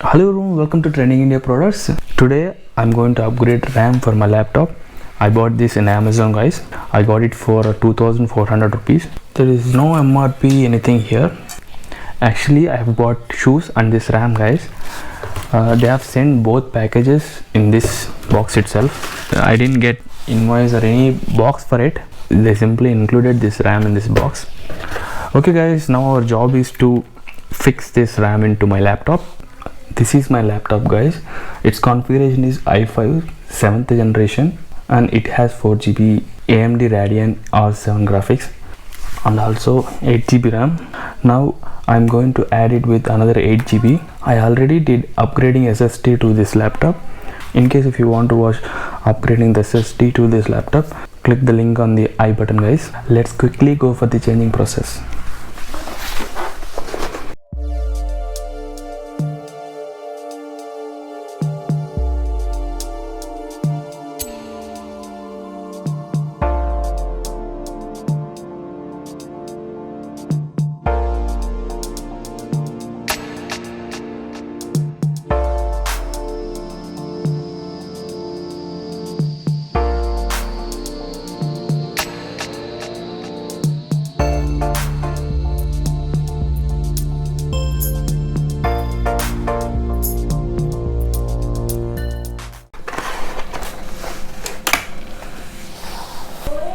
Hello everyone, welcome to Trending India Products. Today I'm going to upgrade RAM for my laptop. I bought this in Amazon, guys. I got it for 2400 rupees. There is no MRP anything here. Actually, I have bought shoes and this RAM, guys. They have sent both packages in this box itself. I didn't get invoice or any box for it. They simply included this RAM in this box. Okay guys, now our job is to fix this RAM into my laptop. This is my laptop, guys. Its configuration is i5 7th generation and it has 4GB AMD Radeon R7 graphics and also 8GB RAM. Now I'm going to add it with another 8GB. I already did upgrading SSD to this laptop. In case if you want to watch upgrading the SSD to this laptop, click the link on the I button, guys. Let's quickly go for the changing process.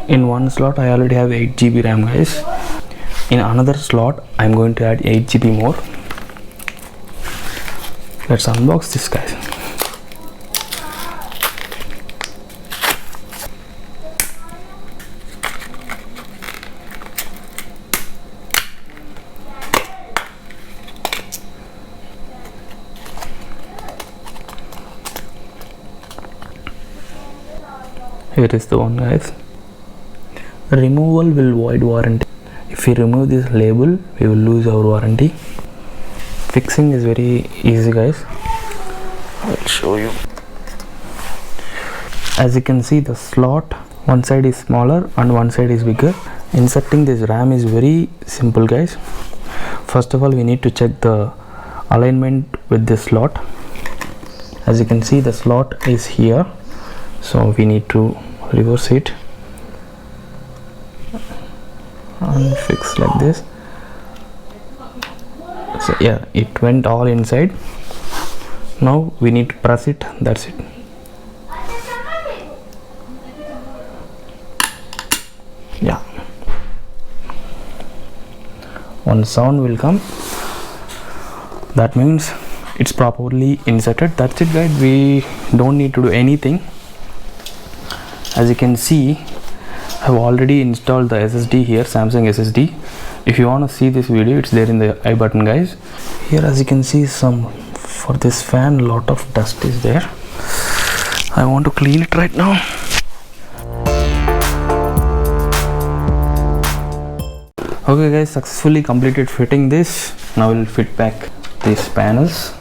In one slot I already have 8GB RAM, guys. In another slot I'm going to add 8GB more. Let's unbox this, guys. Here is the one, guys. Removal will void warranty. If we remove this label, we will lose our warranty. Fixing is very easy, guys. I'll show you. As you can see, the slot, one side is smaller and one side is bigger. Inserting this RAM is very simple, guys. First of all, we need to check the alignment with this slot. As you can see, the slot is here, so we need to reverse it and fix like this. So yeah, it went all inside. Now we need to press it. That's it. Yeah, one sound will come. That means it's properly inserted. That's it, guys. We don't need to do anything. As you can see, I've already installed the SSD here, Samsung SSD. If you want to see this video, it's there in the I button, guys. Here, as you can see, for this fan, lot of dust is there. I want to clean it right now. Okay guys, successfully completed fitting this. Now we'll fit back these panels.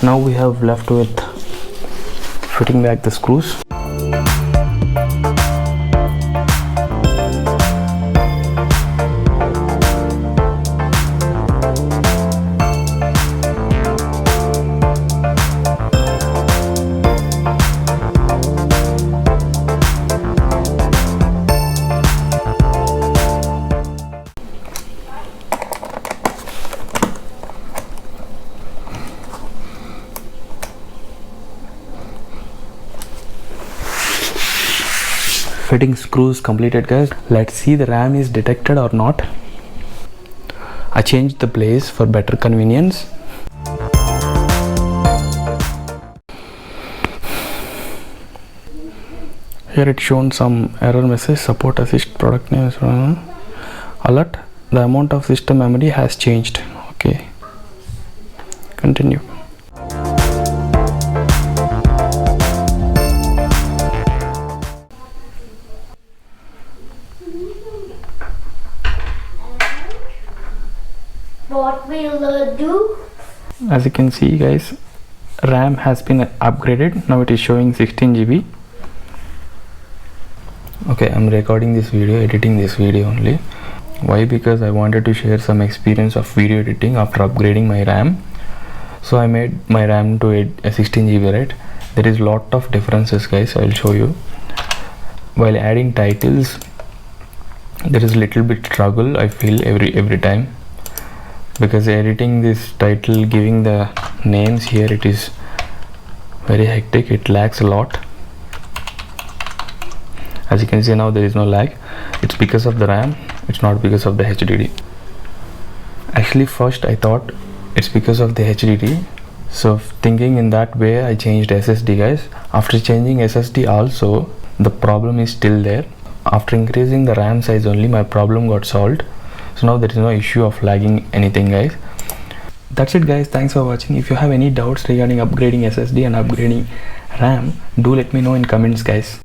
Now we have left with fitting back the screws. Fitting screws completed, guys. Let's see the RAM is detected or not. I changed the place for better convenience. Here it shown some error message, support assist product name is alert, the amount of system memory has changed. Okay, continue. What will do? As you can see guys, RAM has been upgraded. Now it is showing 16 GB. Okay, I'm recording this video, editing this video only. Why? Because I wanted to share some experience of video editing after upgrading my RAM. So I made my RAM to a 16 GB, right? There is lot of differences guys, I'll show you. While adding titles, there is little bit struggle I feel every time, because editing this title, giving the names here, it is very hectic, it lags a lot. As you can see now, there is no lag. It's because of the RAM, it's not because of the HDD. Actually first I thought it's because of the HDD, so thinking in that way I changed SSD guys. After changing SSD also, the problem is still there. After increasing the RAM size only, my problem got solved. So now there is no issue of lagging anything guys. That's it guys, thanks for watching. If you have any doubts regarding upgrading SSD and upgrading RAM, do let me know in comments guys.